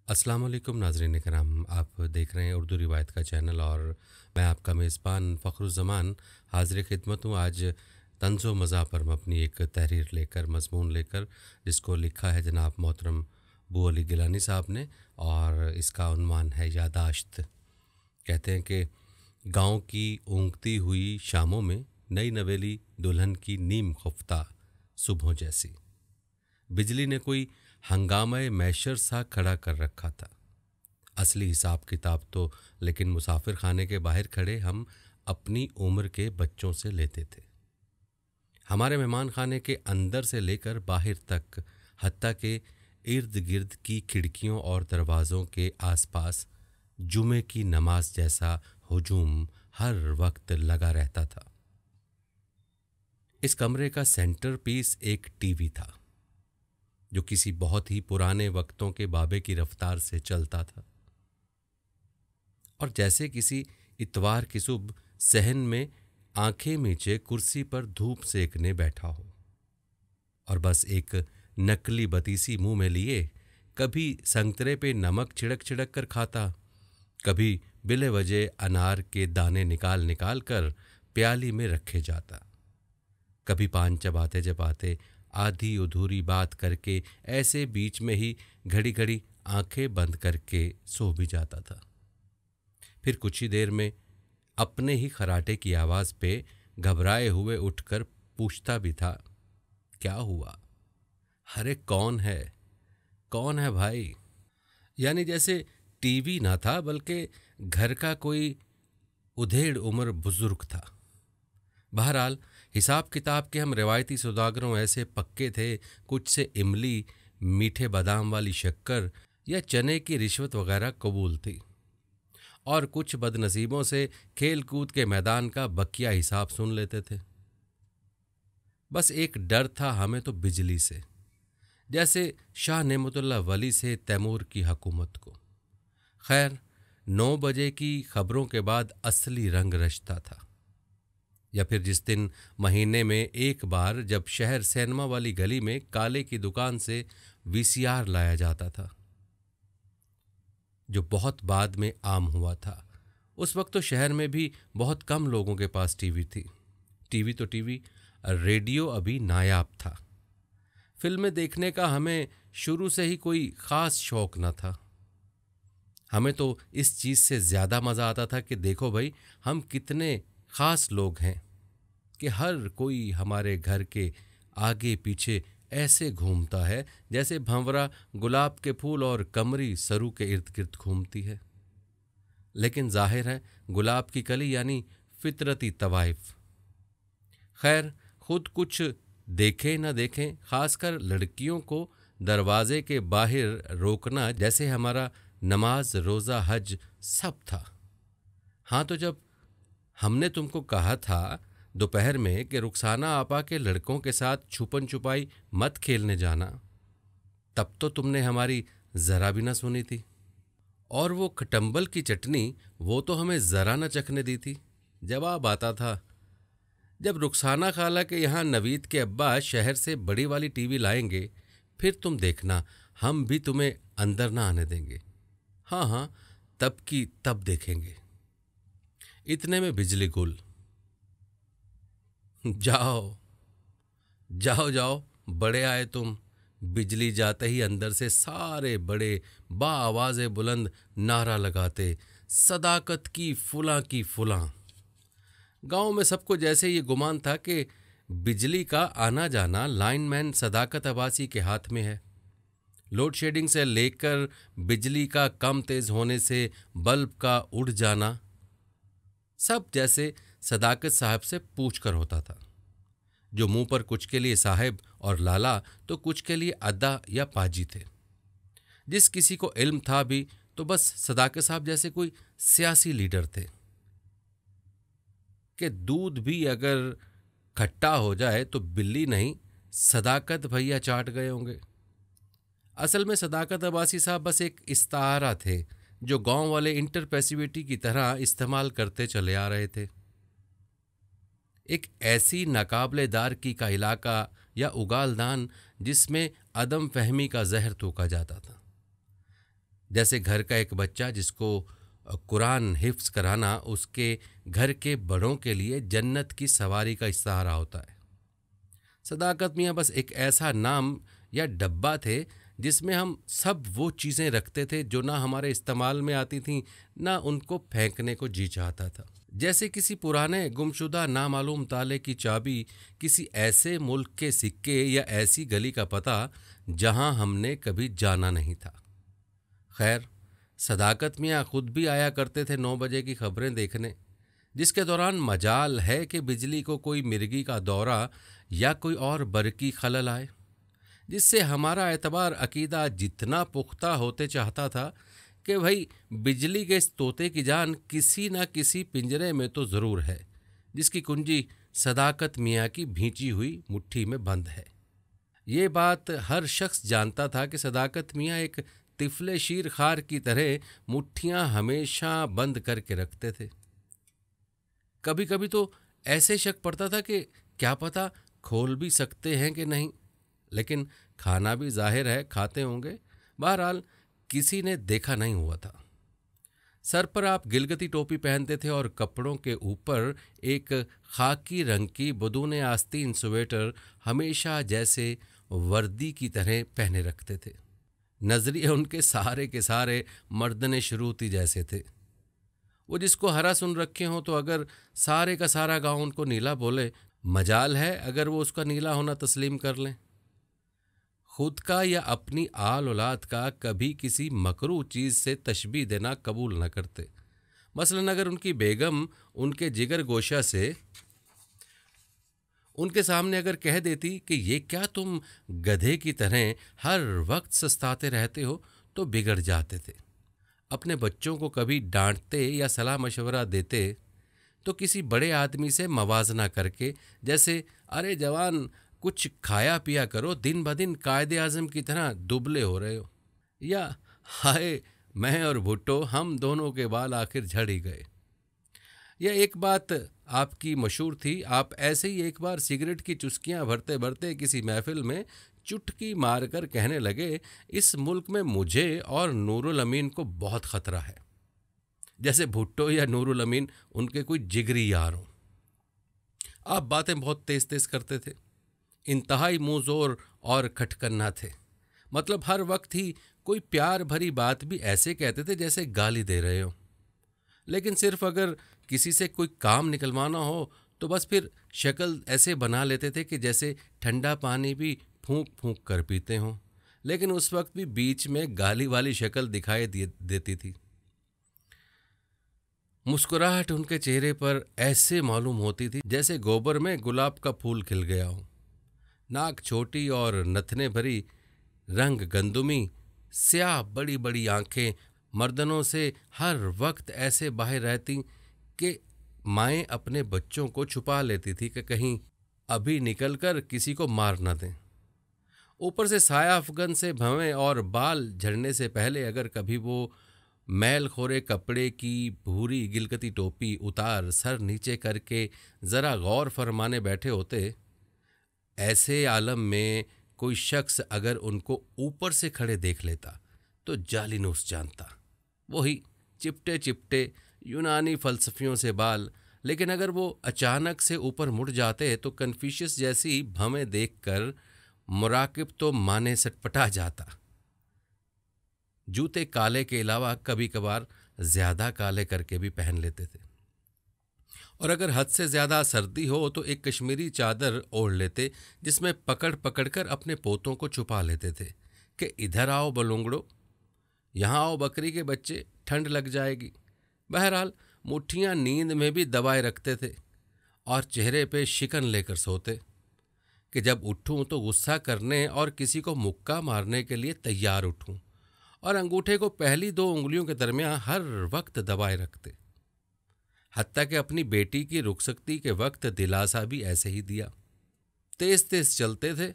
अस्सलाम वालेकुम नाज़रीन कराम। आप देख रहे हैं उर्दू रिवायत का चैनल और मैं आपका मेज़बान फ़खरुज़्ज़मान हाज़िर खिदमत हूँ। आज तंज़ो मज़ा पर मैं अपनी एक तहरीर लेकर मज़मून लेकर जिसको लिखा है जनाब मोहतरम बू अली गिलानी साहब ने, और इसका उन्वान है यादाश्त। कहते हैं कि गाँव की ऊँघती हुई शामों में नई नवेली दुल्हन की नीम खफ्ता सुबहों जैसी। बिजली ने कोई हंगामे मैशर सा खड़ा कर रखा था। असली हिसाब किताब तो लेकिन मुसाफिर खाने के बाहर खड़े हम अपनी उम्र के बच्चों से लेते थे। हमारे मेहमान खाने के अंदर से लेकर बाहर तक, हत्ता के इर्द गिर्द की खिड़कियों और दरवाज़ों के आसपास जुमे की नमाज जैसा हुजूम हर वक्त लगा रहता था। इस कमरे का सेंटर पीस एक टीवी था जो किसी बहुत ही पुराने वक्तों के बाबे की रफ्तार से चलता था, और जैसे किसी इतवार की सुबह सहन में आंखें मीचे कुर्सी पर धूप सेकने बैठा हो और बस एक नकली बतीसी मुंह में लिए कभी संतरे पे नमक छिड़क छिड़क कर खाता, कभी बिले वजह अनार के दाने निकाल निकाल कर प्याली में रखे जाता, कभी पान चबाते चबाते आधी अधूरी बात करके ऐसे बीच में ही घड़ी घड़ी आंखें बंद करके सो भी जाता था। फिर कुछ ही देर में अपने ही खराटे की आवाज़ पे घबराए हुए उठकर पूछता भी था, क्या हुआ? अरे कौन है भाई? यानी जैसे टीवी ना था बल्कि घर का कोई उधेड़ उम्र बुजुर्ग था। बहरहाल हिसाब किताब के हम रिवायती सौदागरों ऐसे पक्के थे, कुछ से इमली, मीठे बादाम वाली शक्कर या चने की रिश्वत वगैरह कबूल थी, और कुछ बदनसीबों से खेल कूद के मैदान का बकिया हिसाब सुन लेते थे। बस एक डर था हमें तो बिजली से, जैसे शाह नेमतुल्लाह वली से तैमूर की हुकूमत को। खैर 9 बजे की खबरों के बाद असली रंग रचता था, या फिर जिस दिन महीने में एक बार जब शहर सिनेमा वाली गली में काले की दुकान से वीसीआर लाया जाता था, जो बहुत बाद में आम हुआ था। उस वक्त तो शहर में भी बहुत कम लोगों के पास टीवी थी। टीवी तो टीवी, रेडियो अभी नायाब था। फिल्में देखने का हमें शुरू से ही कोई ख़ास शौक न था। हमें तो इस चीज़ से ज़्यादा मज़ा आता था कि देखो भाई, हम कितने ख़ास लोग हैं कि हर कोई हमारे घर के आगे पीछे ऐसे घूमता है जैसे भंवरा गुलाब के फूल और कमरी सरू के इर्द गिर्द घूमती है। लेकिन जाहिर है गुलाब की कली यानी फितरती तवाइफ। खैर खुद कुछ देखें न देखें, खासकर लड़कियों को दरवाजे के बाहर रोकना जैसे हमारा नमाज रोज़ा हज सब था। हाँ, तो जब हमने तुमको कहा था दोपहर में कि रुखसाना आपा के लड़कों के साथ छुपन छुपाई मत खेलने जाना, तब तो तुमने हमारी जरा भी ना सुनी थी। और वो खटम्बल की चटनी, वो तो हमें जरा न चखने दी थी। जवाब आता था, जब रुखसाना खाला के यहाँ नवीद के अब्बा शहर से बड़ी वाली टीवी लाएंगे, फिर तुम देखना हम भी तुम्हें अंदर ना आने देंगे। हाँ हाँ, तब की तब देखेंगे। इतने में बिजली गुल। जाओ जाओ जाओ, बड़े आए तुम। बिजली जाते ही अंदर से सारे बड़े बाआवाज़े बुलंद नारा लगाते, सदाकत की फुलां। गांव में सबको जैसे ये गुमान था कि बिजली का आना जाना लाइनमैन सदाकत अब्बासी के हाथ में है। लोड शेडिंग से लेकर बिजली का कम तेज होने से बल्ब का उड़ जाना, सब जैसे सदाकत साहब से पूछ कर होता था, जो मुंह पर कुछ के लिए साहब और लाला तो कुछ के लिए अद्दा या पाजी थे। जिस किसी को इल्म था भी तो बस सदाकत साहब जैसे कोई सियासी लीडर थे कि दूध भी अगर खट्टा हो जाए तो बिल्ली नहीं, सदाकत भैया चाट गए होंगे। असल में सदाकत अब्बासी साहब बस एक इस्तारा थे जो गांव वाले इंटर पैसिविटी की तरह इस्तेमाल करते चले आ रहे थे। एक ऐसी नाकाबले दारकी का इलाका या उगालदान जिसमें अदम फहमी का जहर थूका जाता था। जैसे घर का एक बच्चा जिसको कुरान हिफ्स कराना उसके घर के बड़ों के लिए जन्नत की सवारी का इशारा होता है। सदाकत मियाँ बस एक ऐसा नाम या डब्बा थे जिसमें हम सब वो चीज़ें रखते थे जो ना हमारे इस्तेमाल में आती थीं, ना उनको फेंकने को जी चाहता था। जैसे किसी पुराने गुमशुदा नामालूम ताले की चाबी, किसी ऐसे मुल्क के सिक्के या ऐसी गली का पता जहां हमने कभी जाना नहीं था। खैर, सदाकत मियाँ खुद भी आया करते थे 9 बजे की खबरें देखने, जिसके दौरान मजाल है कि बिजली को कोई मिर्गी का दौरा या कोई और बरकी खलल आए, जिससे हमारा एतबार अकीदा जितना पुख्ता होते चाहता था कि भाई बिजली के इस तोते की जान किसी न किसी पिंजरे में तो ज़रूर है, जिसकी कुंजी सदाकत मियाँ की भींची हुई मुट्ठी में बंद है। ये बात हर शख्स जानता था कि सदाकत मियाँ एक तिफले शीर खार की तरह मुट्ठियाँ हमेशा बंद करके रखते थे। कभी कभी तो ऐसे शक पड़ता था कि क्या पता खोल भी सकते हैं कि नहीं, लेकिन खाना भी जाहिर है खाते होंगे। बहरहाल किसी ने देखा नहीं हुआ था। सर पर आप गिलगती टोपी पहनते थे और कपड़ों के ऊपर एक खाकी रंग की बदून आस्तीन स्वेटर हमेशा जैसे वर्दी की तरह पहने रखते थे। नजरिए उनके सारे के सारे मर्दने शुरूती जैसे थे। वो जिसको हरा सुन रखे हों तो अगर सारे का सारा गांव उनको नीला बोले, मजाल है अगर वो उसका नीला होना तस्लीम कर लें। खुद का या अपनी आल औलाद का कभी किसी मकरू चीज़ से तशबीह देना कबूल न करते। मसलन अगर उनकी बेगम उनके जिगर गोशा से उनके सामने अगर कह देती कि ये क्या तुम गधे की तरह हर वक्त सस्ताते रहते हो, तो बिगड़ जाते थे। अपने बच्चों को कभी डांटते या सलाह मशवरा देते तो किसी बड़े आदमी से मवाजना करके, जैसे अरे जवान कुछ खाया पिया करो, दिन ब दिन कायदे आज़म की तरह दुबले हो रहे हो, या हाय मैं और भुट्टो हम दोनों के बाल आखिर झड़ ही गए। यह एक बात आपकी मशहूर थी, आप ऐसे ही एक बार सिगरेट की चुस्कियां भरते भरते किसी महफिल में चुटकी मारकर कहने लगे, इस मुल्क में मुझे और नूरुल अमीन को बहुत खतरा है। जैसे भुट्टो या नूरुल अमीन उनके कोई जिगरी यार हों। आप बातें बहुत तेज तेज करते थे, इंतहाई मुंहजोर और खटकन्ना थे। मतलब हर वक्त ही कोई प्यार भरी बात भी ऐसे कहते थे जैसे गाली दे रहे हो। लेकिन सिर्फ अगर किसी से कोई काम निकलवाना हो तो बस फिर शक्ल ऐसे बना लेते थे कि जैसे ठंडा पानी भी फूंक फूंक कर पीते हों। लेकिन उस वक्त भी बीच में गाली वाली शक्ल दिखाई देती थी। मुस्कुराहट उनके चेहरे पर ऐसे मालूम होती थी जैसे गोबर में गुलाब का फूल खिल गया हो। नाक छोटी और नथने भरी, रंग गंदुमी, स्याह बड़ी बड़ी आंखें मर्दनों से हर वक्त ऐसे बाहर रहती कि माएँ अपने बच्चों को छुपा लेती थी कि कहीं अभी निकलकर किसी को मार न दें। ऊपर से साया अफगन से भवें और बाल झड़ने से पहले अगर कभी वो मैल खोरे कपड़े की भूरी गिलकती टोपी उतार सर नीचे करके ज़रा गौर फरमाने बैठे होते, ऐसे आलम में कोई शख्स अगर उनको ऊपर से खड़े देख लेता तो जालिनूस जानता। वही चिपटे चिपटे यूनानी फलसफियों से बाल, लेकिन अगर वो अचानक से ऊपर मुड़ जाते तो कन्फ्यूशियस जैसी भवें देखकर मुराकिब तो माने सटपटा जाता। जूते काले के अलावा कभी कभार ज्यादा काले करके भी पहन लेते थे, और अगर हद से ज्यादा सर्दी हो तो एक कश्मीरी चादर ओढ़ लेते जिसमें पकड़ पकड़ कर अपने पोतों को छुपा लेते थे कि इधर आओ बलूंगड़ो, यहाँ आओ बकरी के बच्चे, ठंड लग जाएगी। बहरहाल मुट्ठियाँ नींद में भी दबाए रखते थे और चेहरे पे शिकन लेकर सोते कि जब उठूं तो गुस्सा करने और किसी को मुक्का मारने के लिए तैयार उठूं, और अंगूठे को पहली 2 उंगलियों के दरमियान हर वक्त दबाए रखते। हत्ता कि अपनी बेटी की रुखसती के वक्त दिलासा भी ऐसे ही दिया। तेज तेज चलते थे,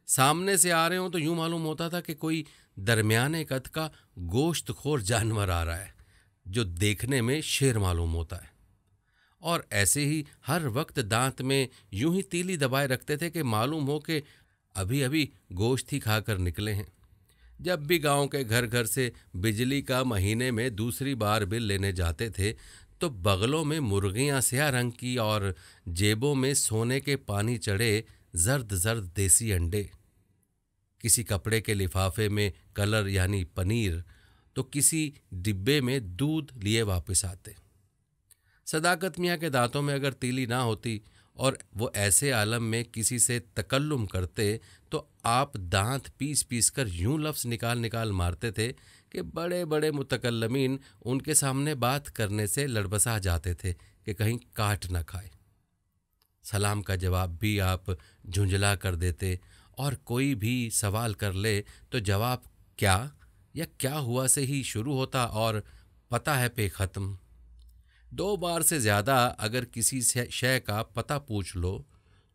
सामने से आ रहे हों तो यूं मालूम होता था कि कोई दरमियाने कद का गोश्तखोर जानवर आ रहा है जो देखने में शेर मालूम होता है। और ऐसे ही हर वक्त दांत में यूं ही तीली दबाए रखते थे कि मालूम हो कि अभी अभी गोश्त ही खाकर निकले हैं। जब भी गांव के घर घर से बिजली का महीने में दूसरी बार बिल लेने जाते थे तो बगलों में मुर्गियां स्याह रंग की और जेबों में सोने के पानी चढ़े जर्द जर्द देसी अंडे, किसी कपड़े के लिफाफे में कलर यानी पनीर, तो किसी डिब्बे में दूध लिए वापस आते। सदाकत मियाँ के दांतों में अगर तीली ना होती और वो ऐसे आलम में किसी से तकल्लुम करते तो आप दांत पीस पीस कर यूं लफ्ज़ निकाल निकाल मारते थे कि बड़े बड़े मुतकल्लमीन उनके सामने बात करने से लड़बसा जाते थे कि कहीं काट न खाए। सलाम का जवाब भी आप झुंझला कर देते और कोई भी सवाल कर ले तो जवाब क्या या क्या हुआ से ही शुरू होता और पता है पे ख़त्म। 2 बार से ज़्यादा अगर किसी शय का पता पूछ लो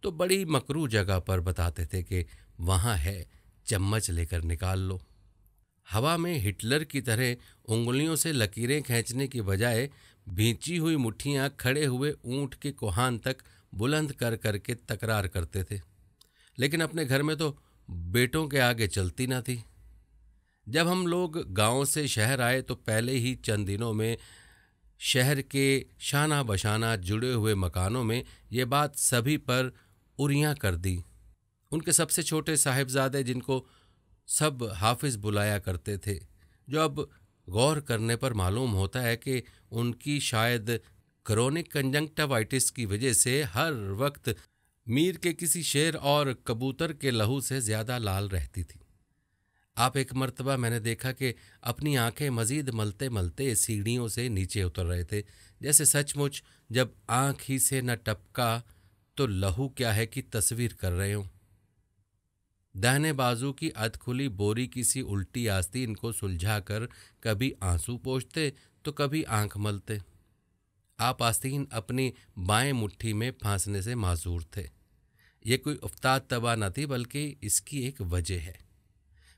तो बड़ी मकरू जगह पर बताते थे कि वहाँ है, चम्मच लेकर निकाल लो। हवा में हिटलर की तरह उंगलियों से लकीरें खींचने की बजाय भींची हुई मुट्ठियाँ खड़े हुए ऊंट के कोहान तक बुलंद कर करके तकरार करते थे, लेकिन अपने घर में तो बेटों के आगे चलती ना थी। जब हम लोग गांव से शहर आए तो पहले ही चंद दिनों में शहर के शाना बशाना जुड़े हुए मकानों में ये बात सभी पर उरियां कर दी। उनके सबसे छोटे साहिबजादे, जिनको सब हाफिज बुलाया करते थे, जो अब गौर करने पर मालूम होता है कि उनकी शायद क्रोनिक कंजंक्टिवाइटिस की वजह से हर वक्त मीर के किसी शेर और कबूतर के लहू से ज़्यादा लाल रहती थी। आप एक मर्तबा मैंने देखा कि अपनी आंखें मजीद मलते मलते सीढ़ियों से नीचे उतर रहे थे, जैसे सचमुच जब आंख ही से न टपका तो लहू क्या है कि तस्वीर कर रहे हों। दाहिने बाजू की अधखुली बोरी की सी उल्टी आस्तीन को सुलझाकर कभी आंसू पोंछते तो कभी आंख मलते। आप आस्तीन अपनी बाएं मुट्ठी में फांसने से माजूर थे। ये कोई उफ्ताद तबाह न थी, बल्कि इसकी एक वजह है।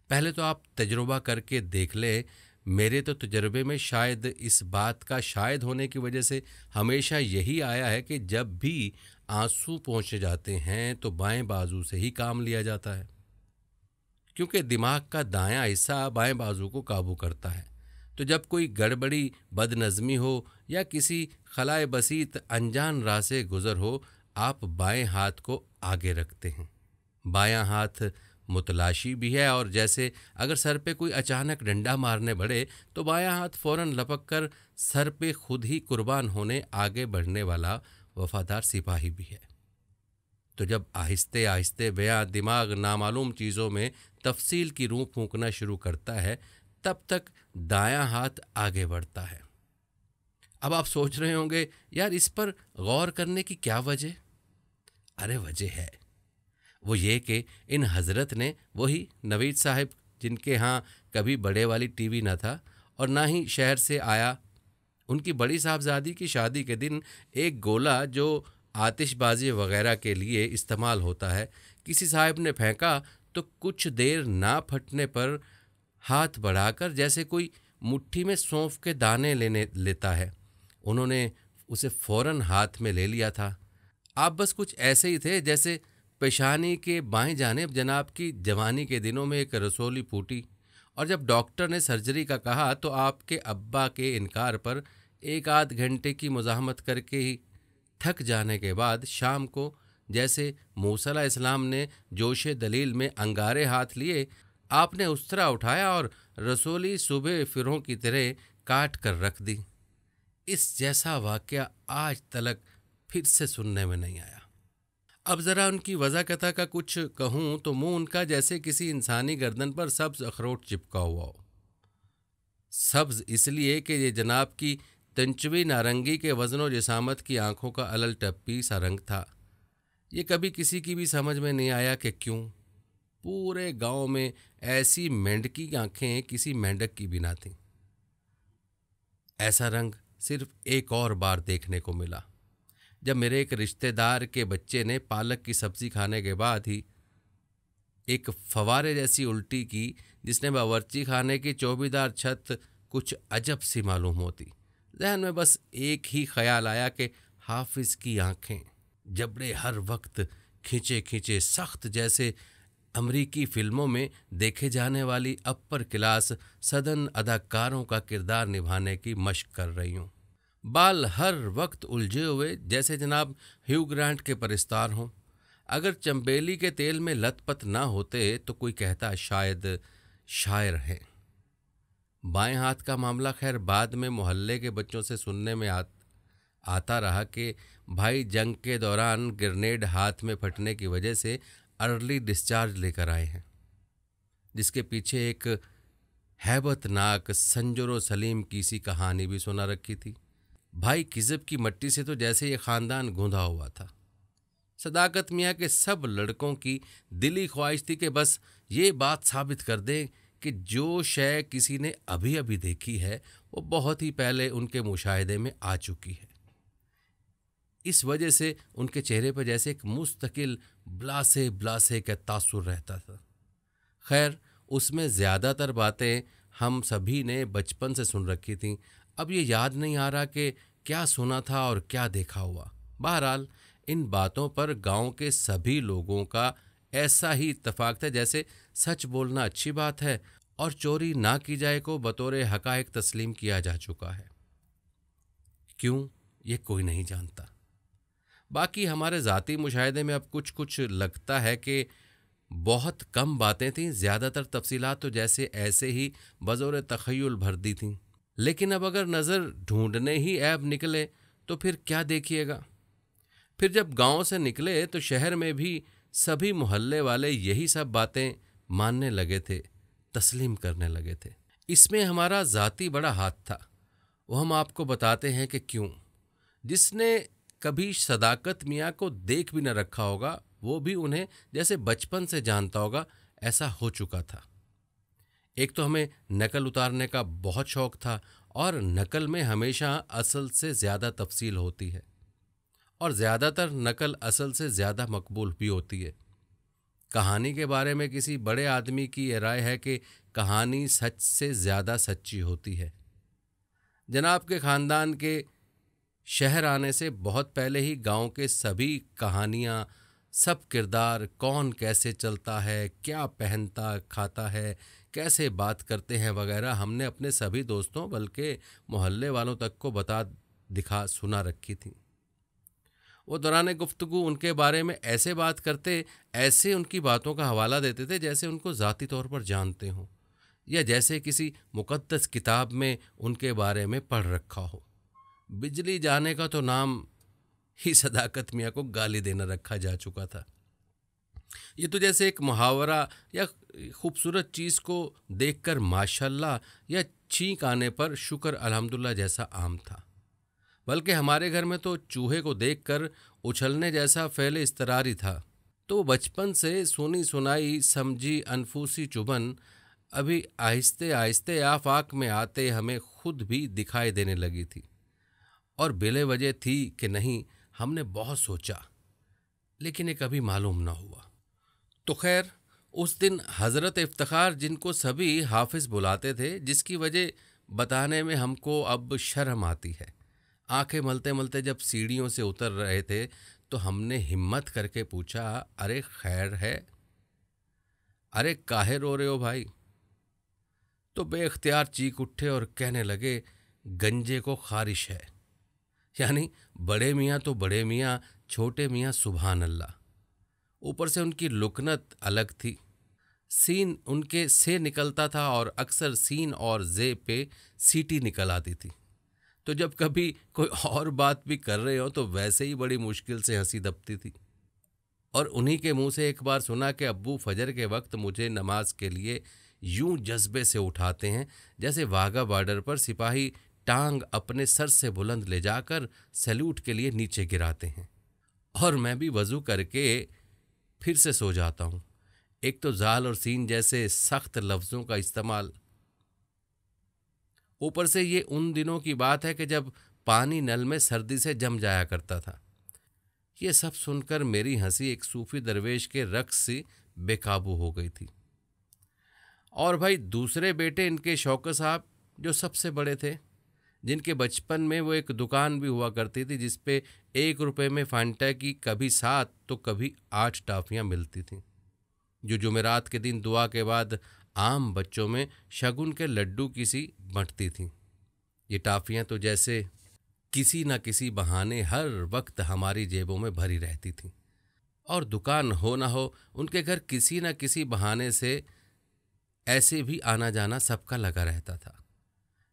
पहले तो आप तजुर्बा करके देख ले। मेरे तो तजुर्बे में शायद इस बात का शायद होने की वजह से हमेशा यही आया है कि जब भी आंसू पहुँचे जाते हैं तो बाएं बाजू से ही काम लिया जाता है, क्योंकि दिमाग का दायां हिस्सा बाएं बाजू को काबू करता है। तो जब कोई गड़बड़ी बदनज़मी हो या किसी खलाए बसीत अनजान राह से गुज़र हो, आप बाएं हाथ को आगे रखते हैं। बायां हाथ मुतलाशी भी है, और जैसे अगर सर पे कोई अचानक डंडा मारने बढ़े तो बायां हाथ फौरन लपक कर सर पे खुद ही कुर्बान होने आगे बढ़ने वाला वफादार सिपाही भी है। तो जब आहिस्ते आहिस्ते बयां दिमाग नामालूम चीज़ों में तफसील की रूह फूंकना शुरू करता है, तब तक दायां हाथ आगे बढ़ता है। अब आप सोच रहे होंगे, यार इस पर गौर करने की क्या वजह? अरे वजह है, वो ये कि इन हजरत ने, वही नवीद साहब जिनके यहाँ कभी बड़े वाली टीवी न था और ना ही शहर से आया, उनकी बड़ी साहबजादी की शादी के दिन एक गोला जो आतिशबाजी वगैरह के लिए इस्तेमाल होता है, किसी साहब ने फेंका तो कुछ देर ना फटने पर हाथ बढ़ाकर जैसे कोई मुट्ठी में सौंफ के दाने लेता है, उन्होंने उसे फौरन हाथ में ले लिया था। आप बस कुछ ऐसे ही थे जैसे पेशानी के बाएं जानिब जनाब की जवानी के दिनों में एक रसोली फूटी, और जब डॉक्टर ने सर्जरी का कहा तो आपके अब्बा के इनकार पर 1 आध घंटे की मुज़ाहमत करके ही थक जाने के बाद शाम को जैसे मूसा अलैहिस्सलाम ने जोशे दलील में अंगारे हाथ लिए, आपने उस्तरा उठाया और रसोली सुबह फिरों की तरह काट कर रख दी। इस जैसा वाक़या आज तक फिर से सुनने में नहीं आया। अब ज़रा उनकी वज़ाकता का कुछ कहूँ तो मुंह उनका जैसे किसी इंसानी गर्दन पर सब्ज़ अखरोट चिपका हुआ हो। सब्ज़ इसलिए कि ये जनाब की तंचवी नारंगी के वज़न जिसामत की आंखों का अलल टप्पी सा रंग था। ये कभी किसी की भी समझ में नहीं आया कि क्यों पूरे गांव में ऐसी मेंढकी आंखें किसी मेंढक की भी ना थीं। ऐसा रंग सिर्फ एक और बार देखने को मिला, जब मेरे एक रिश्तेदार के बच्चे ने पालक की सब्ज़ी खाने के बाद ही एक फवारे जैसी उल्टी की, जिसने बावर्ची खाने की चौबीदार छत कुछ अजब सी मालूम होती। जहन में बस एक ही ख्याल आया कि हाफिज की आंखें, जबड़े हर वक्त खींचे खींचे सख्त जैसे अमरीकी फिल्मों में देखे जाने वाली अपर क्लास सदन अदाकारों का किरदार निभाने की मशक कर रही हूँ। बाल हर वक्त उलझे हुए जैसे जनाब ह्यू ग्रांट के परिस्तार हों। अगर चंबेली के तेल में लथपथ ना होते तो कोई कहता शायद शायर हैं। बाएं हाथ का मामला खैर बाद में मोहल्ले के बच्चों से सुनने में आता रहा कि भाई जंग के दौरान ग्रेनेड हाथ में फटने की वजह से अर्ली डिस्चार्ज लेकर आए हैं, जिसके पीछे एक हैबतनाक संजरो सलीम की सी कहानी भी सुना रखी थी। भाई किज़ब की मट्टी से तो जैसे ये ख़ानदान गूंधा हुआ था। सदाकत मियाँ के सब लड़कों की दिली ख्वाहिश थी कि बस ये बात साबित कर दें कि जो शय किसी ने अभी अभी देखी है वो बहुत ही पहले उनके मुशाहिदे में आ चुकी है। इस वजह से उनके चेहरे पर जैसे एक मुस्तकिल ब्लासे ब्लासे का तासुर रहता था। खैर, उसमें ज़्यादातर बातें हम सभी ने बचपन से सुन रखी थीं। अब ये याद नहीं आ रहा कि क्या सुना था और क्या देखा हुआ। बहरहाल इन बातों पर गांव के सभी लोगों का ऐसा ही इत्तेफाक था जैसे सच बोलना अच्छी बात है और चोरी ना की जाए को बतौर हकायक तस्लीम किया जा चुका है। क्यों, ये कोई नहीं जानता। बाकी हमारे ज़ाती मुशाहिदे में अब कुछ कुछ लगता है कि बहुत कम बातें थीं, ज़्यादातर तफसीलात तो जैसे ऐसे ही बज़ौर तख़य्युल भर दी थीं। लेकिन अब अगर नज़र ढूंढने ही ऐब निकले तो फिर क्या देखिएगा। फिर जब गांव से निकले तो शहर में भी सभी मोहल्ले वाले यही सब बातें मानने लगे थे, तस्लीम करने लगे थे। इसमें हमारा ज़ाती बड़ा हाथ था, वो हम आपको बताते हैं कि क्यों। जिसने कभी सदाकत मियाँ को देख भी न रखा होगा वो भी उन्हें जैसे बचपन से जानता होगा, ऐसा हो चुका था। एक तो हमें नकल उतारने का बहुत शौक़ था और नकल में हमेशा असल से ज़्यादा तफसील होती है और ज़्यादातर नकल असल से ज़्यादा मकबूल भी होती है। कहानी के बारे में किसी बड़े आदमी की ये राय है कि कहानी सच से ज़्यादा सच्ची होती है। जनाब के ख़ानदान के शहर आने से बहुत पहले ही गांव के सभी कहानियाँ, सब किरदार, कौन कैसे चलता है, क्या पहनता खाता है, कैसे बात करते हैं वगैरह हमने अपने सभी दोस्तों बल्कि मोहल्ले वालों तक को बता दिखा सुना रखी थी। वो दौरान गुफ्तगू उनके बारे में ऐसे बात करते, ऐसे उनकी बातों का हवाला देते थे जैसे उनको ज़ाती तौर पर जानते हों या जैसे किसी मुक़द्दस किताब में उनके बारे में पढ़ रखा हो। बिजली जाने का तो नाम ही सदाकत मियाँ को गाली देना रखा जा चुका था। ये तो जैसे एक मुहावरा या खूबसूरत चीज़ को देखकर माशाल्लाह या छींक आने पर शुक्र अल्हम्दुलिल्लाह जैसा आम था। बल्कि हमारे घर में तो चूहे को देखकर उछलने जैसा फ़ेल इस्तरारी था। तो बचपन से सुनी सुनाई समझी अनफूसी चुभन अभी आहिस्ते आहिस्ते आफाक में आते हमें खुद भी दिखाई देने लगी थी। और बिले वजह थी कि नहीं, हमने बहुत सोचा लेकिन ये कभी मालूम ना हुआ। तो खैर, उस दिन हज़रत इफ्तिखार, जिनको सभी हाफिज़ बुलाते थे, जिसकी वजह बताने में हमको अब शर्म आती है, आंखें मलते मलते जब सीढ़ियों से उतर रहे थे तो हमने हिम्मत करके पूछा, अरे खैर है? अरे काहे रो रहे हो भाई? तो बेख्तियार चीख उठे और कहने लगे, गंजे को खारिश है। यानी बड़े मियाँ तो बड़े मियाँ, छोटे मियाँ सुभान अल्लाह। ऊपर से उनकी लुकनत अलग थी। सीन उनके से निकलता था और अक्सर सीन और जे पे सीटी निकल आती थी। तो जब कभी कोई और बात भी कर रहे हो तो वैसे ही बड़ी मुश्किल से हंसी दबती थी। और उन्हीं के मुंह से एक बार सुना कि अब्बू फजर के वक्त मुझे नमाज के लिए यूं जज्बे से उठाते हैं जैसे वाघा बॉर्डर पर सिपाही टांग अपने सर से बुलंद ले जाकर सैल्यूट के लिए नीचे गिराते हैं, और मैं भी वज़ू करके फिर से सो जाता हूँ। एक तो जाल और सीन जैसे सख्त लफ्ज़ों का इस्तेमाल, ऊपर से ये उन दिनों की बात है कि जब पानी नल में सर्दी से जम जाया करता था। ये सब सुनकर मेरी हंसी एक सूफी दरवेश के रक्स से बेकाबू हो गई थी। और भाई दूसरे बेटे इनके शौकत साहब, जो सबसे बड़े थे, जिनके बचपन में वो एक दुकान भी हुआ करती थी जिस पे 1 रुपये में फांटा की कभी 7 तो कभी 8 टॉफियाँ मिलती थीं। जो जुमेरात के दिन दुआ के बाद आम बच्चों में शगुन के लड्डू की सी बंटती थीं। ये टॉफियाँ तो जैसे किसी न किसी बहाने हर वक्त हमारी जेबों में भरी रहती थीं, और दुकान हो ना हो उनके घर किसी न किसी बहाने से ऐसे भी आना जाना सबका लगा रहता था।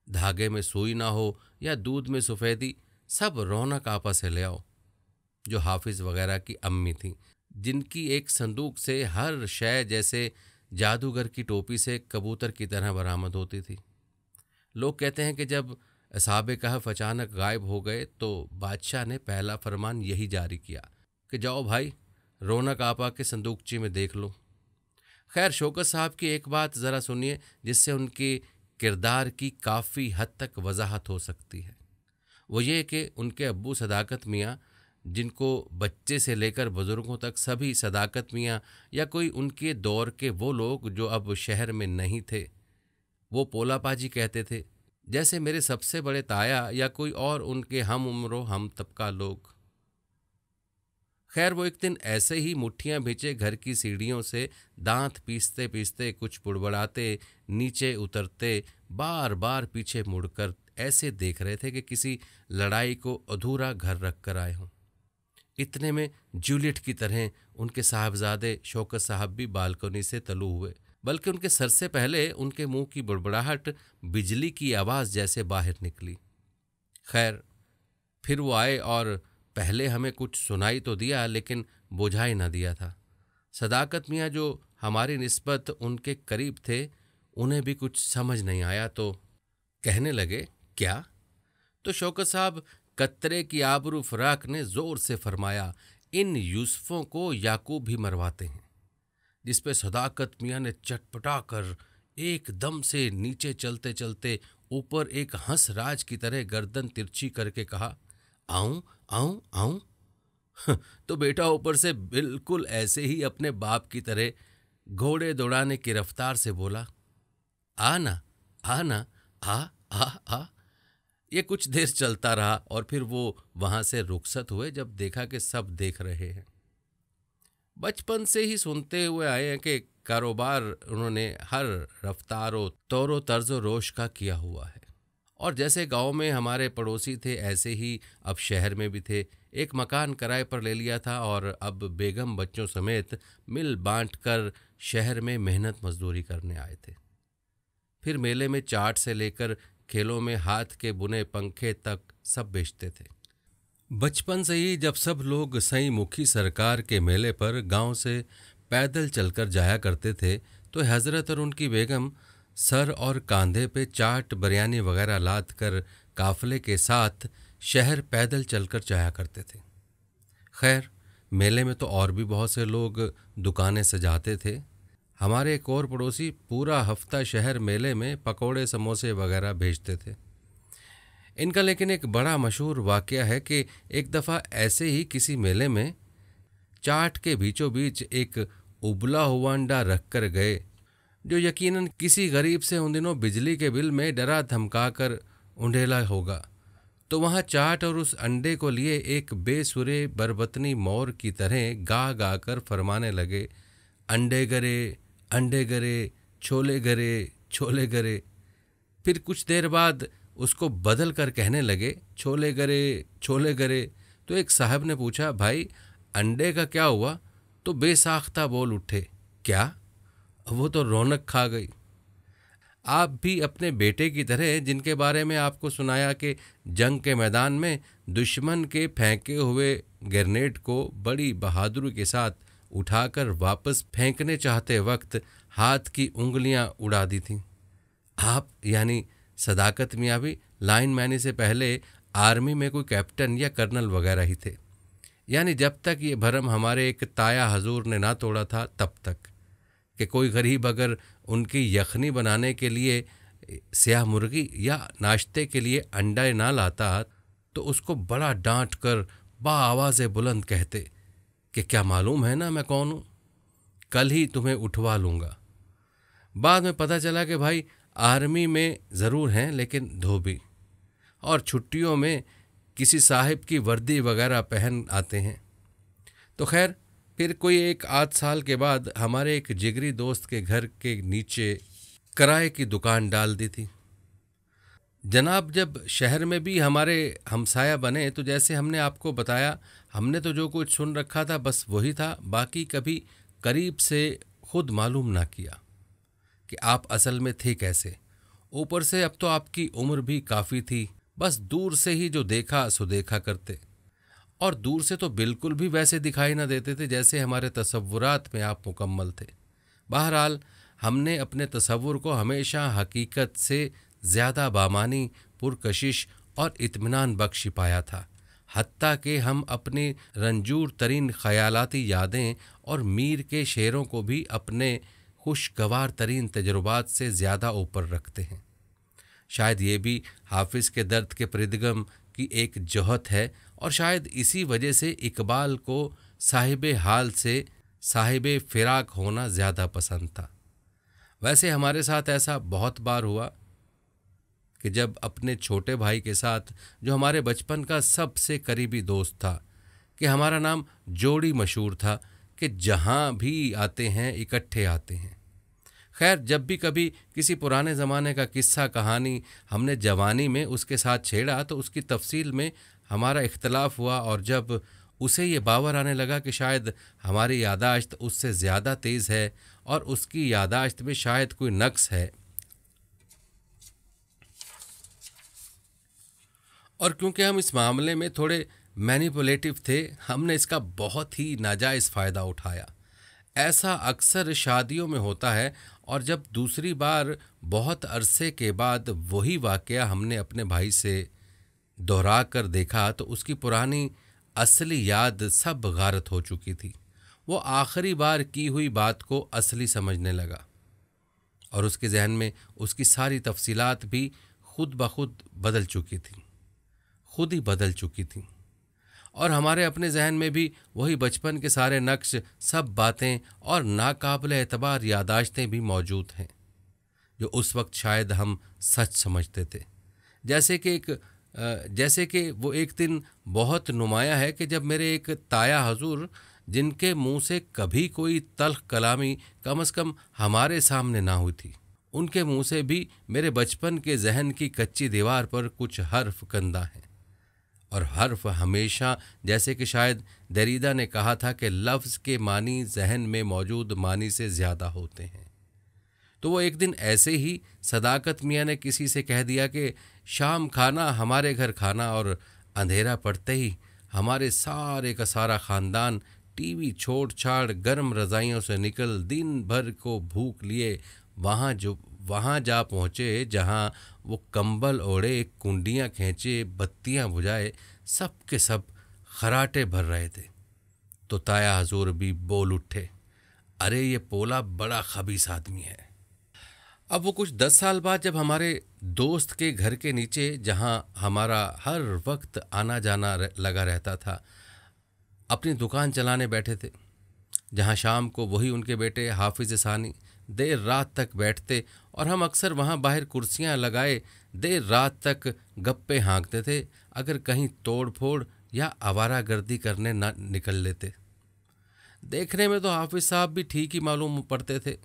धागे में सुई ना हो या दूध में सफ़ेदी, सब रौनक आपस से ले आओ। जो हाफिज वगैरह की अम्मी थीं, जिनकी एक संदूक से हर शय जैसे जादूगर की टोपी से कबूतर की तरह बरामद होती थी। लोग कहते हैं कि जब असहाबे कहफ अचानक गायब हो गए तो बादशाह ने पहला फरमान यही जारी किया कि जाओ भाई, रौनक आपा के संदूकची में देख लो। खैर, शौकत साहब की एक बात ज़रा सुनिए, जिससे उनके किरदार की काफ़ी हद तक वजाहत हो सकती है। वो ये कि उनके अब्बू सदाकत मियाँ, जिनको बच्चे से लेकर बुज़ुर्गों तक सभी सदाकत मियाँ या कोई उनके दौर के वो लोग जो अब शहर में नहीं थे, वो पोला पाजी कहते थे, जैसे मेरे सबसे बड़े ताया या कोई और उनके हम उम्र हम तबका लोग। खैर, वो एक दिन ऐसे ही मुट्ठियाँ भींचे घर की सीढ़ियों से दांत पीसते पीसते, कुछ बुड़बड़ाते नीचे उतरते, बार बार पीछे मुड़कर ऐसे देख रहे थे कि किसी लड़ाई को अधूरा घर रख कर आए हों। इतने में जूलियट की तरह उनके साहबजादे शौकत साहब भी बालकनी से तलू हुए, बल्कि उनके सर से पहले उनके मुंह की बुड़बड़ाहट बिजली की आवाज़ जैसे बाहर निकली। खैर, फिर वो आए और पहले हमें कुछ सुनाई तो दिया, लेकिन बुझाई न दिया था। सदाकत मियाँ जो हमारी निस्बत उनके करीब थे, उन्हें भी कुछ समझ नहीं आया तो कहने लगे, क्या? तो शौकत साहब कतरे की आबरू फराक ने जोर से फरमाया, इन यूसुफों को याकूब भी मरवाते हैं। जिस पे सदाकत मियाँ ने चटपटा कर एकदम से नीचे चलते चलते ऊपर एक हंस राज की तरह गर्दन तिरछी करके कहा, आऊं आऊं आऊं। तो बेटा ऊपर से बिल्कुल ऐसे ही अपने बाप की तरह घोड़े दौड़ाने की रफ्तार से बोला, आना आना, आ आ आ। ये कुछ देर चलता रहा और फिर वो वहां से रुखसत हुए जब देखा कि सब देख रहे हैं। बचपन से ही सुनते हुए आए हैं कि कारोबार उन्होंने हर रफ्तारों तौरो तर्जो रोश का किया हुआ है, और जैसे गांव में हमारे पड़ोसी थे ऐसे ही अब शहर में भी थे। एक मकान किराए पर ले लिया था और अब बेगम बच्चों समेत मिल बांट कर शहर में मेहनत मजदूरी करने आए थे। फिर मेले में चाट से लेकर खेलों में हाथ के बुने पंखे तक सब बेचते थे। बचपन से ही जब सब लोग सई मुखी सरकार के मेले पर गांव से पैदल चलकर जाया करते थे, तो हजरत और उनकी बेगम सर और कांधे पे चाट बिरयानी वगैरह लाद कर काफले के साथ शहर पैदल चलकर जाया करते थे। खैर, मेले में तो और भी बहुत से लोग दुकानें सजाते थे। हमारे एक और पड़ोसी पूरा हफ्ता शहर मेले में पकोड़े समोसे वगैरह भेजते थे। इनका लेकिन एक बड़ा मशहूर वाक़या है कि एक दफ़ा ऐसे ही किसी मेले में चाट के बीचों बीच एक उबला हुआ अंडा रख कर गए, जो यकीनन किसी गरीब से उन दिनों बिजली के बिल में डरा धमका कर उंडेला होगा। तो वहाँ चाट और उस अंडे को लिए एक बेसुरे बरबतनी मोर की तरह गा गा कर फरमाने लगे, अंडे गरे, छोले गरे। फिर कुछ देर बाद उसको बदल कर कहने लगे, छोले गरे। तो एक साहब ने पूछा, भाई अंडे का क्या हुआ? तो बेसाख्ता बोल उठे, क्या? वो तो रौनक खा गई। आप भी अपने बेटे की तरह, जिनके बारे में आपको सुनाया कि जंग के मैदान में दुश्मन के फेंके हुए ग्रेनेड को बड़ी बहादुरी के साथ उठाकर वापस फेंकने चाहते वक्त हाथ की उंगलियां उड़ा दी थीं। आप यानी सदाकत मियाँ भी लाइन मैनी से पहले आर्मी में कोई कैप्टन या कर्नल वगैरह ही थे। यानी जब तक ये भरम हमारे एक ताया हजूर ने ना तोड़ा था तब तक, कि कोई गरीब अगर उनकी यखनी बनाने के लिए स्याह मुर्गी या नाश्ते के लिए अंडा ना लाता तो उसको बड़ा डांट कर बाआवाज़ बुलंद कहते कि क्या मालूम है ना मैं कौन हूँ, कल ही तुम्हें उठवा लूँगा। बाद में पता चला कि भाई आर्मी में ज़रूर हैं लेकिन धोबी, और छुट्टियों में किसी साहिब की वर्दी वगैरह पहन आते हैं। तो खैर, फिर कोई एक आध साल के बाद हमारे एक जिगरी दोस्त के घर के नीचे किराए की दुकान डाल दी थी। जनाब जब शहर में भी हमारे हमसाया बने तो जैसे हमने आपको बताया, हमने तो जो कुछ सुन रखा था बस वही था, बाकी कभी करीब से खुद मालूम ना किया कि आप असल में थे कैसे। ऊपर से अब तो आपकी उम्र भी काफ़ी थी, बस दूर से ही जो देखा सो देखा करते, और दूर से तो बिल्कुल भी वैसे दिखाई ना देते थे जैसे हमारे तसव्वुरात में आप मुकम्मल थे। बहरहाल हमने अपने तसव्वुर को हमेशा हकीकत से ज़्यादा बामानी, पुरकशिश और इत्मीनान बख्श पाया था। हत्ता कि हम अपनी रंजूर तरीन ख़यालाती यादें और मीर के शेरों को भी अपने खुशगवार तरीन तजुर्बात से ज़्यादा ऊपर रखते हैं। शायद ये भी हाफिज़ के दर्द के परिदगम की एक जोहत है, और शायद इसी वजह से इकबाल को साहिब हाल से साहिब फ़िराक होना ज़्यादा पसंद था। वैसे हमारे साथ ऐसा बहुत बार हुआ कि जब अपने छोटे भाई के साथ, जो हमारे बचपन का सबसे करीबी दोस्त था, कि हमारा नाम जोड़ी मशहूर था कि जहाँ भी आते हैं इकट्ठे आते हैं। खैर, जब भी कभी किसी पुराने ज़माने का किस्सा कहानी हमने जवानी में उसके साथ छेड़ा तो उसकी तफसील में हमारा इख्तलाफ हुआ, और जब उसे ये बावर आने लगा कि शायद हमारी यादाश्त उससे ज़्यादा तेज़ है और उसकी यादाश्त में शायद कोई नक्स है, और क्योंकि हम इस मामले में थोड़े मैनिपुलेटिव थे, हमने इसका बहुत ही नाजायज़ फ़ायदा उठाया। ऐसा अक्सर शादियों में होता है, और जब दूसरी बार बहुत अरसे के बाद वही वाक़या हमने अपने भाई से दोहरा कर देखा तो उसकी पुरानी असली याद सब गारत हो चुकी थी। वो आखिरी बार की हुई बात को असली समझने लगा, और उसके जहन में उसकी सारी तफसीलात भी खुद ब खुद बदल चुकी थी, खुद ही बदल चुकी थी, और हमारे अपने जहन में भी वही बचपन के सारे नक्श, सब बातें और नाकाबिल एतबार यादाश्तें भी मौजूद हैं, जो उस वक्त शायद हम सच समझते थे। जैसे कि वो एक दिन बहुत नुमाया है कि जब मेरे एक ताया हजूर, जिनके मुंह से कभी कोई तल्ख कलामी कम से कम हमारे सामने ना हुई थी, उनके मुंह से भी मेरे बचपन के जहन की कच्ची दीवार पर कुछ हर्फ कंदा हैं, और हर्फ हमेशा, जैसे कि शायद दरीदा ने कहा था कि लफ्ज़ के मानी जहन में मौजूद मानी से ज़्यादा होते हैं। तो वो एक दिन ऐसे ही सदाकत मियाँ ने किसी से कह दिया कि शाम खाना हमारे घर खाना, और अंधेरा पड़ते ही हमारे सारे का सारा ख़ानदान टीवी छोड़ छाड़ गर्म रज़ाइयों से निकल दिन भर को भूख लिए वहाँ जा पहुँचे जहाँ वो कंबल ओढ़े, कुंडियाँ खींचे, बत्तियाँ बुझाए, सब के सब खराटे भर रहे थे। तो ताया हजूर भी बोल उठे, अरे ये पोला बड़ा खबीस आदमी है। अब वो कुछ 10 साल बाद जब हमारे दोस्त के घर के नीचे, जहाँ हमारा हर वक्त आना जाना लगा रहता था, अपनी दुकान चलाने बैठे थे, जहाँ शाम को वही उनके बेटे हाफिज़ सानी देर रात तक बैठते, और हम अक्सर वहाँ बाहर कुर्सियाँ लगाए देर रात तक गप्पे हाँकते थे, अगर कहीं तोड़ फोड़ या आवारागर्दी करने ना निकल लेते। देखने में तो हाफिज़ साहब भी ठीक ही मालूम पड़ते थे।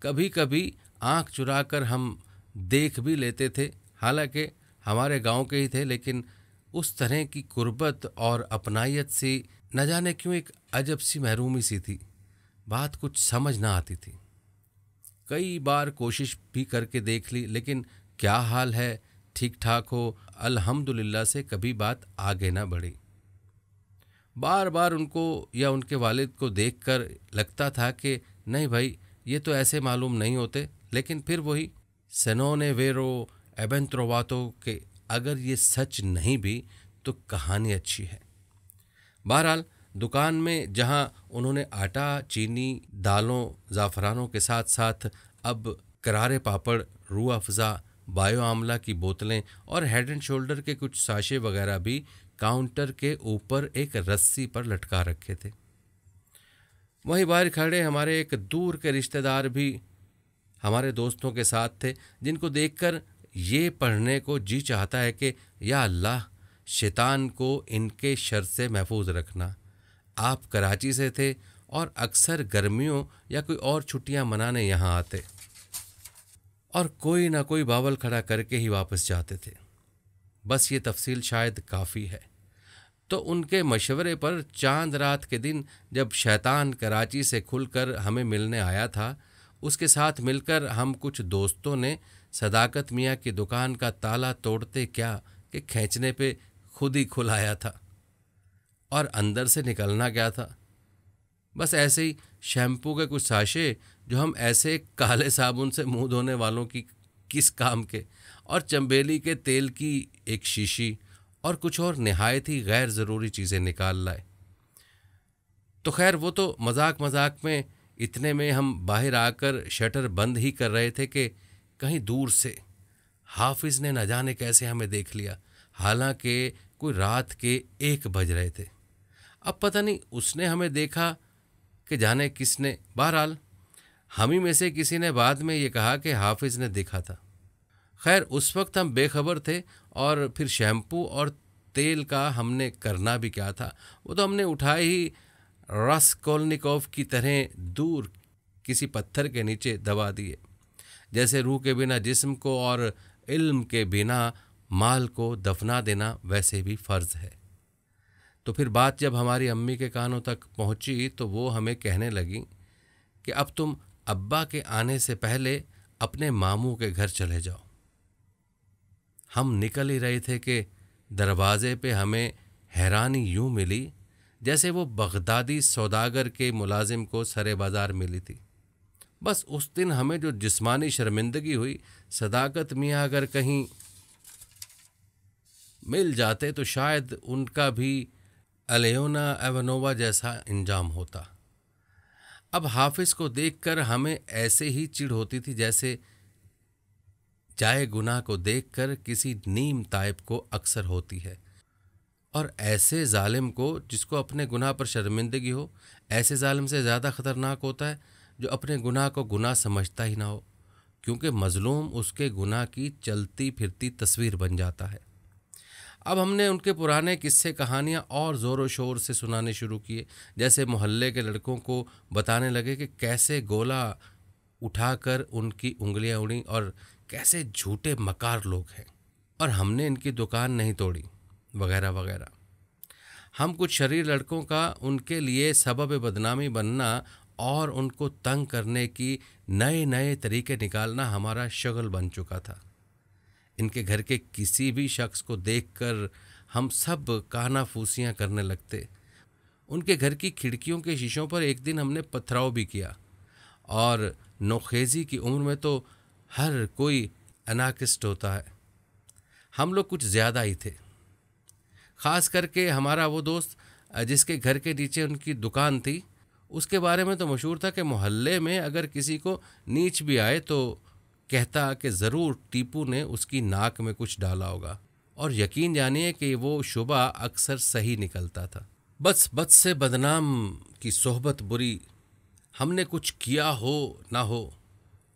कभी कभी आंख चुराकर हम देख भी लेते थे, हालांकि हमारे गांव के ही थे, लेकिन उस तरह की कुर्बत और अपनायत सी न जाने क्यों एक अजब सी महरूमी सी थी, बात कुछ समझ ना आती थी। कई बार कोशिश भी करके देख ली, लेकिन क्या हाल है, ठीक ठाक हो, अल्हम्दुलिल्लाह से कभी बात आगे ना बढ़ी। बार बार उनको या उनके वालिद को देखकर लगता था कि नहीं भाई, ये तो ऐसे मालूम नहीं होते, लेकिन फिर वही सेनोने वेरो एबेंत्रोवातो के अगर ये सच नहीं भी तो कहानी अच्छी है। बहरहाल दुकान में जहां उन्होंने आटा, चीनी, दालों, ज़ाफ़रानों के साथ साथ अब करारे पापड़, रूह अफ़ज़ा, बायो आमला की बोतलें और हेड एंड शोल्डर के कुछ साशे वगैरह भी काउंटर के ऊपर एक रस्सी पर लटका रखे थे। वहीं बाहर खड़े हमारे एक दूर के रिश्तेदार भी हमारे दोस्तों के साथ थे, जिनको देखकर ये पढ़ने को जी चाहता है कि या अल्लाह, शैतान को इनके शर से महफूज रखना। आप कराची से थे और अक्सर गर्मियों या कोई और छुट्टियां मनाने यहाँ आते और कोई ना कोई बावल खड़ा करके ही वापस जाते थे। बस ये तफसील शायद काफ़ी है। तो उनके मशवरे पर चांद रात के दिन जब शैतान कराची से खुलकर हमें मिलने आया था, उसके साथ मिलकर हम कुछ दोस्तों ने सदाकत मियाँ की दुकान का ताला तोड़ते क्या कि खींचने पे खुद ही खुलाया था और अंदर से निकलना क्या था। बस ऐसे ही शैम्पू के कुछ साशे जो हम ऐसे काले साबुन से मुंह धोने वालों की किस काम के, और चंबेली के तेल की एक शीशी और कुछ और निहायत ही गैर ज़रूरी चीज़ें निकाल लाए। तो खैर वो तो मजाक मजाक में, इतने में हम बाहर आकर शटर बंद ही कर रहे थे कि कहीं दूर से हाफिज़ ने न जाने कैसे हमें देख लिया। हालांकि कोई रात के 1 बज रहे थे। अब पता नहीं उसने हमें देखा कि जाने किसने। बहरहाल हम ही में से किसी ने बाद में ये कहा कि हाफिज़ ने देखा था। खैर उस वक्त हम बेखबर थे और फिर शैम्पू और तेल का हमने करना भी क्या था, वो तो हमने उठाए ही रास्कोल्निकोव की तरह दूर किसी पत्थर के नीचे दबा दिए। जैसे रूह के बिना जिस्म को और इल्म के बिना माल को दफना देना वैसे भी फ़र्ज़ है। तो फिर बात जब हमारी अम्मी के कानों तक पहुंची तो वो हमें कहने लगी कि अब तुम अब्बा के आने से पहले अपने मामू के घर चले जाओ। हम निकल ही रहे थे कि दरवाजे पे हमें हैरानी यूं मिली जैसे वो बगदादी सौदागर के मुलाजिम को सरे बाजार मिली थी। बस उस दिन हमें जो जिस्मानी शर्मिंदगी हुई, सदाकत मियाँ अगर कहीं मिल जाते तो शायद उनका भी अलेयोना एवनोवा जैसा इंजाम होता। अब हाफिज़ को देखकर हमें ऐसे ही चिढ़ होती थी जैसे जाए गुनाह को देखकर किसी नीम ताइब को अक्सर होती है। और ऐसे जालिम को जिसको अपने गुनाह पर शर्मिंदगी हो, ऐसे जालिम से ज़्यादा ख़तरनाक होता है जो अपने गुनाह को गुनाह समझता ही ना हो, क्योंकि मज़लूम उसके गुनाह की चलती फिरती तस्वीर बन जाता है। अब हमने उनके पुराने किस्से कहानियाँ और ज़ोर शोर से सुनाने शुरू किए। जैसे मोहल्ले के लड़कों को बताने लगे कि कैसे गोला उठाकर उनकी उंगलियां उड़ी और कैसे झूठे मकार लोग हैं और हमने इनकी दुकान नहीं तोड़ी, वगैरह वगैरह। हम कुछ शरीर लड़कों का उनके लिए सबब बदनामी बनना और उनको तंग करने की नए नए तरीके निकालना हमारा शगल बन चुका था। इनके घर के किसी भी शख्स को देखकर हम सब कानाफूसियाँ करने लगते। उनके घर की खिड़कियों के शीशों पर एक दिन हमने पथराव भी किया, और नौखेज़ी की उम्र में तो हर कोई अनाकिस्ट होता है। हम लोग कुछ ज़्यादा ही थे। ख़ास करके हमारा वो दोस्त जिसके घर के नीचे उनकी दुकान थी, उसके बारे में तो मशहूर था कि मोहल्ले में अगर किसी को नीच भी आए तो कहता कि ज़रूर टीपू ने उसकी नाक में कुछ डाला होगा, और यकीन जानिए कि वो शुबा अक्सर सही निकलता था। बस बद से बदनाम की सोहबत बुरी, हमने कुछ किया हो ना हो,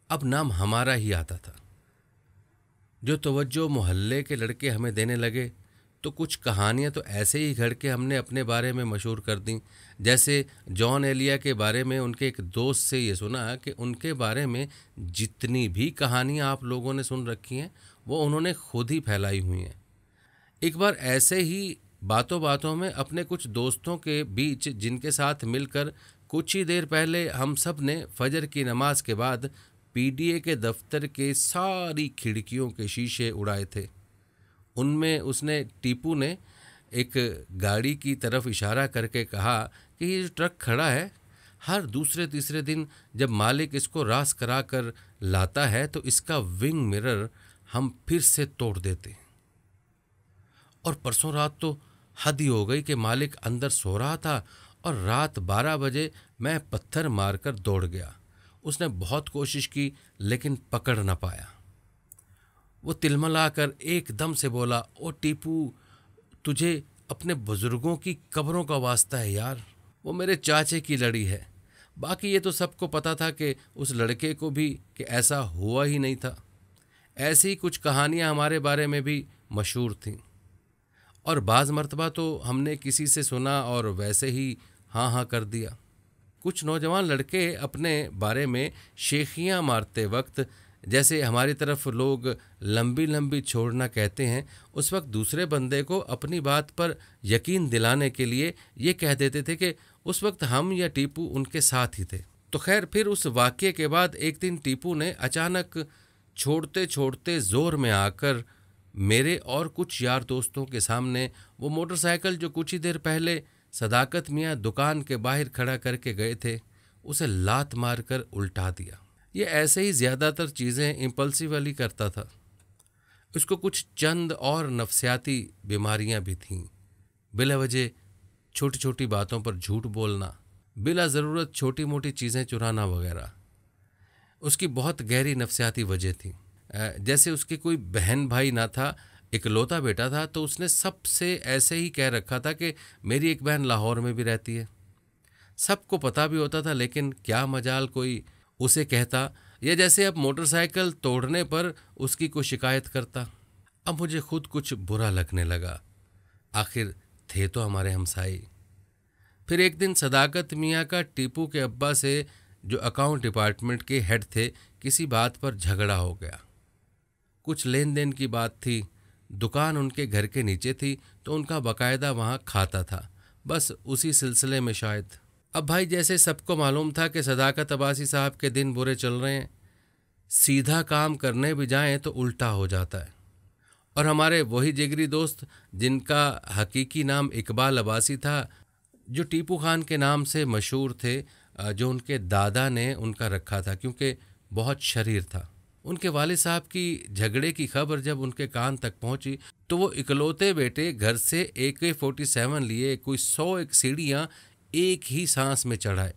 अब नाम हमारा ही आता था। जो तवज्जो मोहल्ले के लड़के हमें देने लगे तो कुछ कहानियाँ तो ऐसे ही घड़ के हमने अपने बारे में मशहूर कर दी। जैसे जॉन एलिया के बारे में उनके एक दोस्त से ये सुना कि उनके बारे में जितनी भी कहानियाँ आप लोगों ने सुन रखी हैं वो उन्होंने खुद ही फैलाई हुई हैं। एक बार ऐसे ही बातों बातों में अपने कुछ दोस्तों के बीच, जिनके साथ मिलकर कुछ ही देर पहले हम सब ने फजर की नमाज के बाद पीडीए के दफ्तर के सारी खिड़कियों के शीशे उड़ाए थे, उनमें उसने टीपू ने एक गाड़ी की तरफ इशारा करके कहा कि ये जो ट्रक खड़ा है, हर दूसरे तीसरे दिन जब मालिक इसको रास करा कर लाता है तो इसका विंग मिरर हम फिर से तोड़ देते हैं। और परसों रात तो हद ही हो गई कि मालिक अंदर सो रहा था और रात 12 बजे मैं पत्थर मारकर दौड़ गया। उसने बहुत कोशिश की लेकिन पकड़ न पाया। वो तिलमिलाकर एकदम से बोला, ओ टीपू, तुझे अपने बुजुर्गों की कब्रों का वास्ता है यार, वो मेरे चाचे की लड़ी है। बाकी ये तो सबको पता था कि उस लड़के को भी कि ऐसा हुआ ही नहीं था। ऐसी कुछ कहानियाँ हमारे बारे में भी मशहूर थीं, और बाज़ मर्तबा तो हमने किसी से सुना और वैसे ही हाँ हाँ कर दिया। कुछ नौजवान लड़के अपने बारे में शेखियाँ मारते वक्त, जैसे हमारी तरफ लोग लंबी लंबी छोड़ना कहते हैं, उस वक्त दूसरे बंदे को अपनी बात पर यकीन दिलाने के लिए ये कह देते थे कि उस वक्त हम या टीपू उनके साथ ही थे। तो खैर, फिर उस वाक़ये के बाद एक दिन टीपू ने अचानक छोड़ते छोड़ते ज़ोर में आकर मेरे और कुछ यार दोस्तों के सामने वो मोटरसाइकिल जो कुछ ही देर पहले सदाकत मियाँ दुकान के बाहर खड़ा करके गए थे, उसे लात मारकर उल्टा दिया। ये ऐसे ही ज़्यादातर चीज़ें इम्पल्सिव वाली करता था। उसको कुछ चंद और नफ्सियाती बीमारियां भी थीं। बिला वजह छोटी छोटी बातों पर झूठ बोलना, बिला ज़रूरत छोटी मोटी चीज़ें चुराना वगैरह उसकी बहुत गहरी नफ्सियाती वजह थी। जैसे उसके कोई बहन भाई ना था, इकलौता बेटा था, तो उसने सबसे ऐसे ही कह रखा था कि मेरी एक बहन लाहौर में भी रहती है। सबको पता भी होता था, लेकिन क्या मजाल कोई उसे कहता, या जैसे अब मोटरसाइकिल तोड़ने पर उसकी कोई शिकायत करता। अब मुझे खुद कुछ बुरा लगने लगा, आखिर थे तो हमारे हमसाई। फिर एक दिन सदाकत मियाँ का टीपू के अब्बा से, जो अकाउंट डिपार्टमेंट के हेड थे, किसी बात पर झगड़ा हो गया। कुछ लेन देन की बात थी। दुकान उनके घर के नीचे थी, तो उनका बाकायदा वहाँ खाता था, बस उसी सिलसिले में शायद। अब भाई, जैसे सबको मालूम था कि सदाकत अब्बासी साहब के दिन बुरे चल रहे हैं, सीधा काम करने भी जाएं तो उल्टा हो जाता है। और हमारे वही जिगरी दोस्त, जिनका हकीकी नाम इकबाल अब्बासी था, जो टीपू खान के नाम से मशहूर थे, जो उनके दादा ने उनका रखा था क्योंकि बहुत शरीर था। उनके वालिद साहब की झगड़े की खबर जब उनके कान तक पहुंची, तो वो इकलौते बेटे घर से AK-47 लिए कोई 101 सीढ़ियाँ एक ही सांस में चढ़ाए।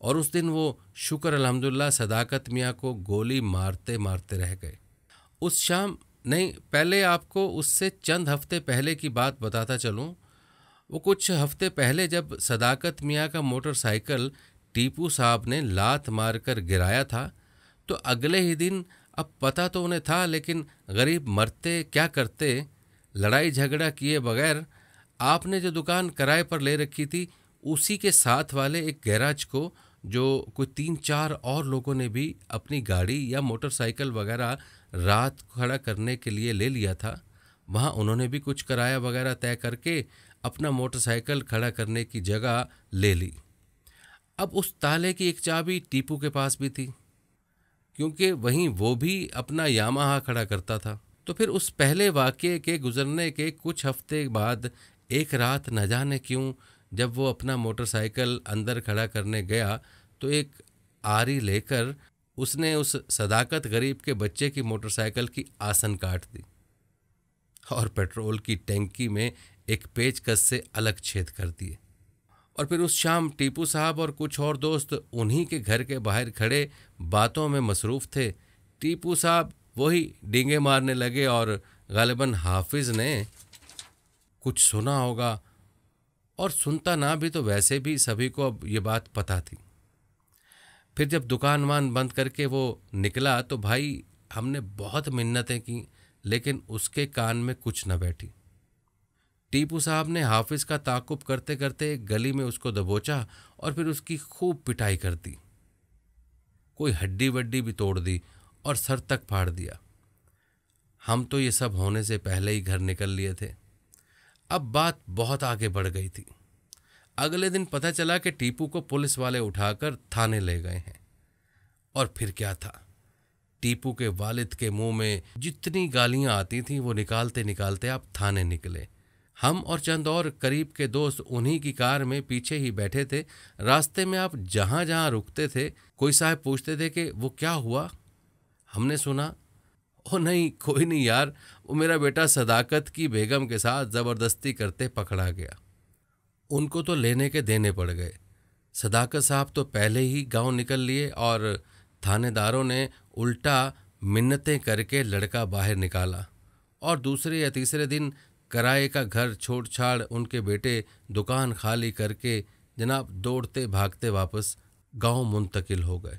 और उस दिन वो शुक्र अल्हम्दुलिल्लाह सदाकत मियाँ को गोली मारते मारते रह गए। उस शाम नहीं, पहले आपको उससे चंद हफ्ते पहले की बात बताता चलूँ। वो कुछ हफ्ते पहले जब सदाकत मियाँ का मोटरसाइकिल टीपू साहब ने लात मारकर गिराया था, तो अगले ही दिन, अब पता तो उन्हें था, लेकिन गरीब मरते क्या करते, लड़ाई झगड़ा किए बगैर आपने जो दुकान किराए पर ले रखी थी, उसी के साथ वाले एक गैराज को, जो कोई 3-4 और लोगों ने भी अपनी गाड़ी या मोटरसाइकिल वगैरह रात खड़ा करने के लिए ले लिया था, वहाँ उन्होंने भी कुछ किराया वगैरह तय करके अपना मोटरसाइकिल खड़ा करने की जगह ले ली। अब उस ताले की एक चाबी टीपू के पास भी थी, क्योंकि वहीं वो भी अपना यामाहा खड़ा करता था। तो फिर उस पहले वाक़ये के गुजरने के कुछ हफ्ते बाद एक रात, न जाने क्यों, जब वो अपना मोटरसाइकिल अंदर खड़ा करने गया, तो एक आरी लेकर उसने उस सदाकत गरीब के बच्चे की मोटरसाइकिल की आसन काट दी और पेट्रोल की टैंकी में एक पेचकस से अलग छेद कर दिए। और फिर उस शाम टीपू साहब और कुछ और दोस्त उन्हीं के घर के बाहर खड़े बातों में मसरूफ़ थे। टीपू साहब वही डींगे मारने लगे, और गालिबन हाफिज़ ने कुछ सुना होगा, और सुनता ना भी तो वैसे भी सभी को अब ये बात पता थी। फिर जब दुकान वान बंद करके वो निकला, तो भाई हमने बहुत मिन्नतें की, लेकिन उसके कान में कुछ न बैठी। टीपू साहब ने हाफिज़ का ताकुब करते करते एक गली में उसको दबोचा और फिर उसकी खूब पिटाई कर दी। कोई हड्डी वड्डी भी तोड़ दी और सर तक फाड़ दिया। हम तो ये सब होने से पहले ही घर निकल लिए थे। अब बात बहुत आगे बढ़ गई थी। अगले दिन पता चला कि टीपू को पुलिस वाले उठाकर थाने ले गए हैं। और फिर क्या था, टीपू के वालिद के मुंह में जितनी गालियां आती थीं वो निकालते निकालते आप थाने निकले। हम और चंद और करीब के दोस्त उन्हीं की कार में पीछे ही बैठे थे। रास्ते में आप जहाँ जहाँ रुकते थे, कोई साहब पूछते थे कि वो क्या हुआ। हमने सुना, ओ नहीं, कोई नहीं यार, वो मेरा बेटा सदाकत की बेगम के साथ ज़बरदस्ती करते पकड़ा गया। उनको तो लेने के देने पड़ गए। सदाकत साहब तो पहले ही गांव निकल लिए और थानेदारों ने उल्टा मिन्नतें करके लड़का बाहर निकाला। और दूसरे या तीसरे दिन किराए का घर छोड़ छाड़ उनके बेटे दुकान खाली करके जनाब दौड़ते भागते वापस गांव मुंतकिल हो गए।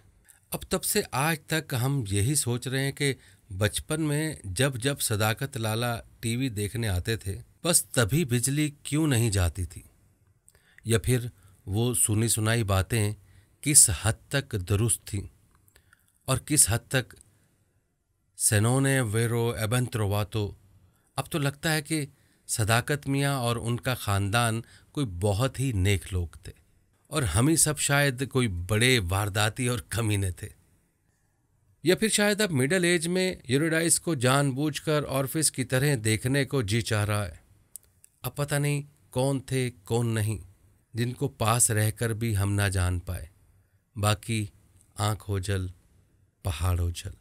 अब तब से आज तक हम यही सोच रहे हैं कि बचपन में जब जब सदाकत लाला टीवी देखने आते थे, बस तभी बिजली क्यों नहीं जाती थी, या फिर वो सुनी सुनाई बातें किस हद तक दुरुस्त थीं और किस हद तक सेनोने वेरो एबेंत्रोवातो। अब तो लगता है कि सदाकत मियाँ और उनका ख़ानदान कोई बहुत ही नेक लोग थे और हम ही सब शायद कोई बड़े वारदाती और कमीने थे। या फिर शायद अब मिडिल एज में यूरिडाइस को जानबूझकर ऑर्फिस की तरह देखने को जी चाह रहा है। अब पता नहीं कौन थे कौन नहीं, जिनको पास रहकर भी हम ना जान पाए। बाकी आँख ओझल पहाड़ ओझल।